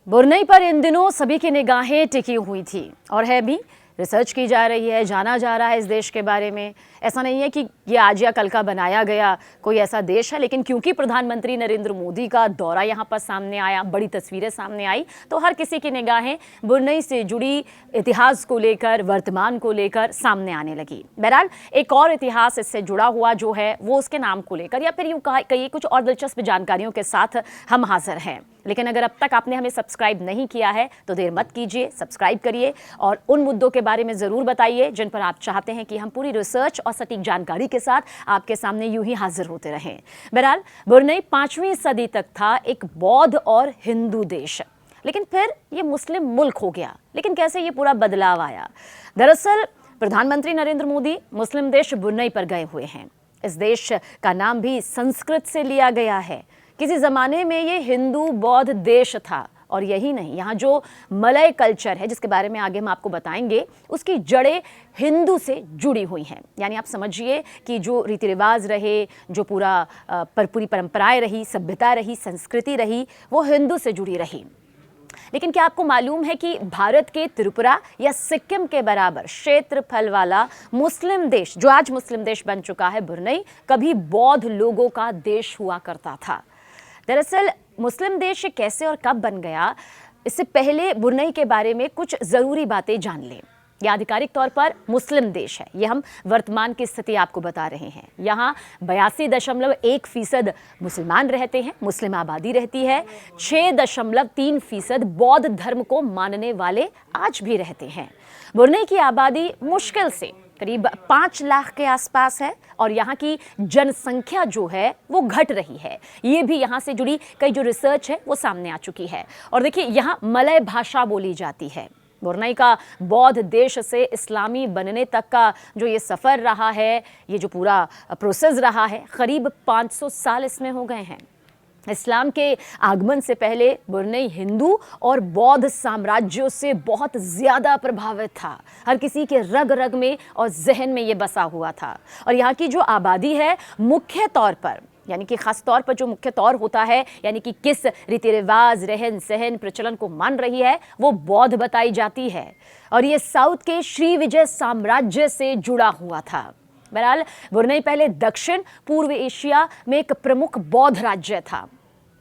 बुरनई पर इन दिनों सभी की निगाहें टिकी हुई थी और है भी। रिसर्च की जा रही है, जाना जा रहा है इस देश के बारे में। ऐसा नहीं है कि ये आज या कल का बनाया गया कोई ऐसा देश है, लेकिन क्योंकि प्रधानमंत्री नरेंद्र मोदी का दौरा यहाँ पर सामने आया, बड़ी तस्वीरें सामने आई, तो हर किसी की निगाहें बुरनई से जुड़ी इतिहास को लेकर, वर्तमान को लेकर सामने आने लगी। बहरहाल एक और इतिहास इससे जुड़ा हुआ जो है वो उसके नाम को लेकर, या फिर यूँ कहिए कुछ और दिलचस्प जानकारियों के साथ हम हाजिर हैं। लेकिन अगर अब तक आपने हमें सब्सक्राइब नहीं किया है तो देर मत कीजिए, सब्सक्राइब करिए और उन मुद्दों के बारे में ज़रूर बताइए जिन पर आप चाहते हैं कि हम पूरी रिसर्च और सटीक जानकारी के साथ आपके सामने यूं ही हाजिर होते रहें। बहरहाल बुरनई 5वीं सदी तक था एक बौद्ध और हिंदू देश, लेकिन फिर ये मुस्लिम मुल्क हो गया। लेकिन कैसे ये पूरा बदलाव आया? दरअसल प्रधानमंत्री नरेंद्र मोदी मुस्लिम देश बुरनई पर गए हुए हैं। इस देश का नाम भी संस्कृत से लिया गया है। किसी ज़माने में ये हिंदू बौद्ध देश था। और यही नहीं, यहाँ जो मलय कल्चर है जिसके बारे में आगे हम आपको बताएंगे, उसकी जड़ें हिंदू से जुड़ी हुई हैं। यानी आप समझिए कि जो रीति रिवाज रहे, जो पूरी परंपराएं रही, सभ्यता रही, संस्कृति रही, वो हिंदू से जुड़ी रही। लेकिन क्या आपको मालूम है कि भारत के त्रिपुरा या सिक्किम के बराबर क्षेत्रफल वाला मुस्लिम देश, जो आज मुस्लिम देश बन चुका है बुरनई, कभी बौद्ध लोगों का देश हुआ करता था। दरअसल मुस्लिम देश कैसे और कब बन गया, इससे पहले बुरनई के बारे में कुछ ज़रूरी बातें जान लें। यह आधिकारिक तौर पर मुस्लिम देश है, ये हम वर्तमान की स्थिति आपको बता रहे हैं। यहाँ 82.1% मुसलमान रहते हैं, मुस्लिम आबादी रहती है। 6.3% बौद्ध धर्म को मानने वाले आज भी रहते हैं। बुरनई की आबादी मुश्किल से करीब 5 लाख के आसपास है और यहाँ की जनसंख्या जो है वो घट रही है। ये भी यहाँ से जुड़ी कई जो रिसर्च है वो सामने आ चुकी है। और देखिए, यहाँ मलय भाषा बोली जाती है। बुरनई का बौद्ध देश से इस्लामी बनने तक का जो ये सफ़र रहा है, ये जो पूरा प्रोसेस रहा है, करीब 500 साल इसमें हो गए हैं। इस्लाम के आगमन से पहले बुरनई हिंदू और बौद्ध साम्राज्यों से बहुत ज़्यादा प्रभावित था। हर किसी के रग रग में और जहन में ये बसा हुआ था। और यहाँ की जो आबादी है मुख्य तौर पर, यानी कि ख़ास तौर पर जो मुख्य तौर होता है, यानी कि किस रीति रिवाज, रहन सहन, प्रचलन को मान रही है, वो बौद्ध बताई जाती है। और ये साउथ के श्रीविजय साम्राज्य से जुड़ा हुआ था। बहरहाल बुरनई पहले दक्षिण पूर्व एशिया में एक प्रमुख बौद्ध राज्य था।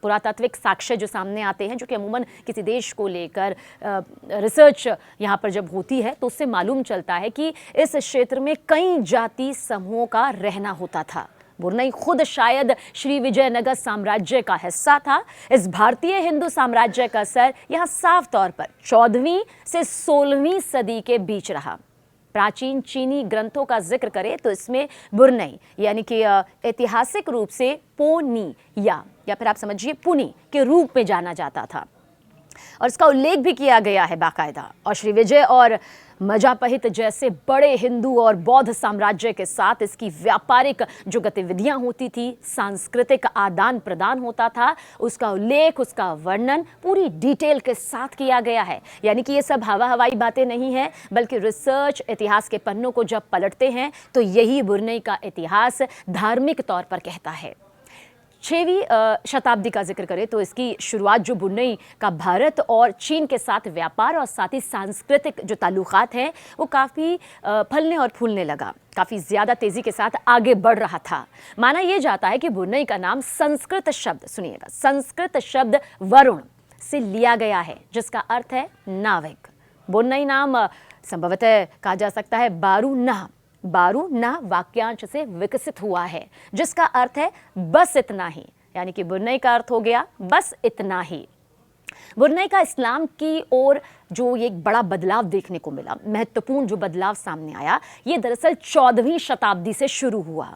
पुरातात्विक साक्ष्य जो सामने आते हैं, जो कि अमूमन किसी देश को लेकर रिसर्च यहाँ पर जब होती है तो उससे मालूम चलता है कि इस क्षेत्र में कई जाति समूहों का रहना होता था। बुरनई खुद शायद श्री विजयनगर साम्राज्य का हिस्सा था। इस भारतीय हिंदू साम्राज्य का असर यहाँ साफ तौर पर 14वीं से 16वीं सदी के बीच रहा। प्राचीन चीनी ग्रंथों का जिक्र करें तो इसमें बुरनई यानी कि ऐतिहासिक रूप से पोनी या फिर आप समझिए पुनी के रूप में जाना जाता था और इसका उल्लेख भी किया गया है बाकायदा। और श्री विजय और मजापहित जैसे बड़े हिंदू और बौद्ध साम्राज्य के साथ इसकी व्यापारिक जो गतिविधियां होती थी, सांस्कृतिक आदान प्रदान होता था, उसका उल्लेख, उसका वर्णन पूरी डिटेल के साथ किया गया है। यानी कि ये सब हवाई बातें नहीं है, बल्कि रिसर्च, इतिहास के पन्नों को जब पलटते हैं तो यही बुरनई का इतिहास धार्मिक तौर पर कहता है। 6वीं शताब्दी का जिक्र करें तो इसकी शुरुआत जो बुरनई का भारत और चीन के साथ व्यापार और साथ ही सांस्कृतिक जो ताल्लुकात हैं वो काफ़ी फलने और फूलने लगा, काफ़ी ज़्यादा तेज़ी के साथ आगे बढ़ रहा था। माना यह जाता है कि बुरनई का नाम संस्कृत शब्द, सुनिएगा, संस्कृत शब्द वरुण से लिया गया है, जिसका अर्थ है नाविक। बुरनई नाम संभवतः कहा जा सकता है बारू ना वाक्यांश से विकसित हुआ है, जिसका अर्थ है बस इतना ही। यानी कि बुरनई का अर्थ हो गया बस इतना ही। बुरनई का इस्लाम की ओर जो एक बड़ा बदलाव देखने को मिला, महत्वपूर्ण जो बदलाव सामने आया, ये दरअसल 14वीं शताब्दी से शुरू हुआ,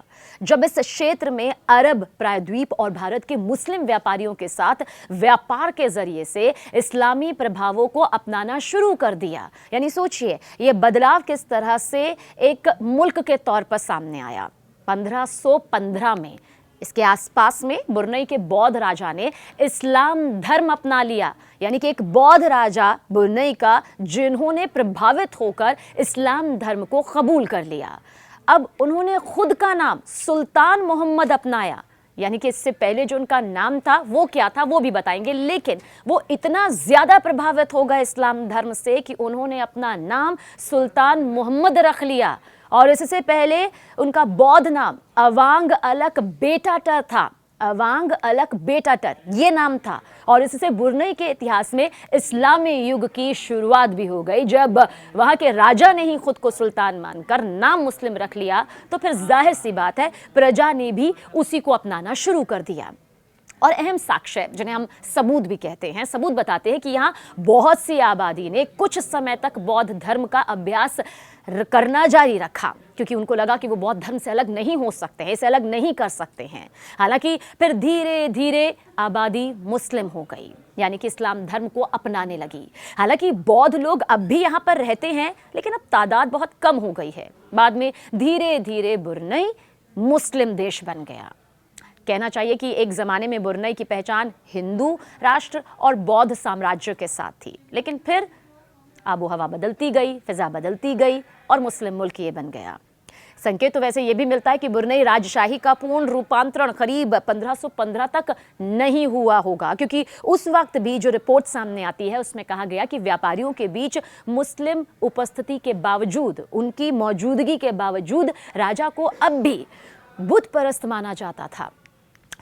जब इस क्षेत्र में अरब प्रायद्वीप और भारत के मुस्लिम व्यापारियों के साथ व्यापार के जरिए से इस्लामी प्रभावों को अपनाना शुरू कर दिया। यानी सोचिए ये बदलाव किस तरह से एक मुल्क के तौर पर सामने आया। 1515 में इसके आसपास में बुरनई के बौद्ध राजा ने इस्लाम धर्म अपना लिया। यानी कि एक बौद्ध राजा बुरनई का, जिन्होंने प्रभावित होकर इस्लाम धर्म को कबूल कर लिया। अब उन्होंने खुद का नाम सुल्तान मोहम्मद अपनाया। यानी कि इससे पहले जो उनका नाम था वो क्या था वो भी बताएंगे, लेकिन वो इतना ज्यादा प्रभावित हो गए इस्लाम धर्म से कि उन्होंने अपना नाम सुल्तान मोहम्मद रख लिया। और इससे पहले उनका बौद्ध नाम अवांग अलक बेटाटर था। अवांग अलक बेटाटर ये नाम था। और इससे बुरनई के इतिहास में इस्लामी युग की शुरुआत भी हो गई। जब वहां के राजा ने ही खुद को सुल्तान मानकर नाम मुस्लिम रख लिया तो फिर जाहिर सी बात है प्रजा ने भी उसी को अपनाना शुरू कर दिया। और अहम साक्ष्य जिन्हें हम सबूत भी कहते हैं, सबूत बताते हैं कि यहाँ बहुत सी आबादी ने कुछ समय तक बौद्ध धर्म का अभ्यास करना जारी रखा, क्योंकि उनको लगा कि वो बौद्ध धर्म से अलग नहीं हो सकते हैं, इसे अलग नहीं कर सकते हैं। हालांकि फिर धीरे धीरे आबादी मुस्लिम हो गई, यानी कि इस्लाम धर्म को अपनाने लगी। हालांकि बौद्ध लोग अब भी यहाँ पर रहते हैं, लेकिन अब तादाद बहुत कम हो गई है। बाद में धीरे धीरे बुरनई मुस्लिम देश बन गया। कहना चाहिए कि एक ज़माने में बुरनई की पहचान हिंदू राष्ट्र और बौद्ध साम्राज्य के साथ थी, लेकिन फिर आबो हवा बदलती गई, फिजा बदलती गई और मुस्लिम मुल्क ये बन गया। संकेत तो वैसे ये भी मिलता है कि बुरनई राजशाही का पूर्ण रूपांतरण करीब 1515 तक नहीं हुआ होगा, क्योंकि उस वक्त भी जो रिपोर्ट सामने आती है उसमें कहा गया कि व्यापारियों के बीच मुस्लिम उपस्थिति के बावजूद, उनकी मौजूदगी के बावजूद राजा को अब भी बुत परस्त माना जाता था।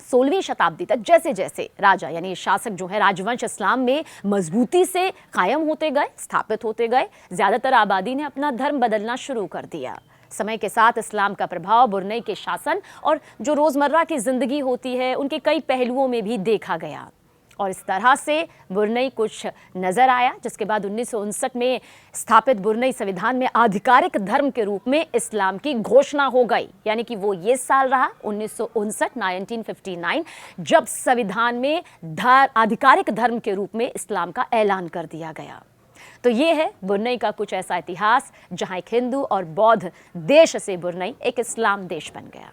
16वीं शताब्दी तक जैसे जैसे राजा यानी शासक जो है राजवंश इस्लाम में मजबूती से कायम होते गए, स्थापित होते गए, ज्यादातर आबादी ने अपना धर्म बदलना शुरू कर दिया। समय के साथ इस्लाम का प्रभाव बुरनई के शासन और जो रोजमर्रा की जिंदगी होती है उनके कई पहलुओं में भी देखा गया। और इस तरह से बुरनई कुछ नजर आया, जिसके बाद 1959 में स्थापित बुरनई संविधान में आधिकारिक धर्म के रूप में इस्लाम की घोषणा हो गई। यानी कि वो ये साल रहा 1959 जब संविधान में आधिकारिक धर्म के रूप में इस्लाम का ऐलान कर दिया गया। तो ये है बुरनई का कुछ ऐसा इतिहास जहां एक हिंदू और बौद्ध देश से बुरनई एक इस्लाम देश बन गया।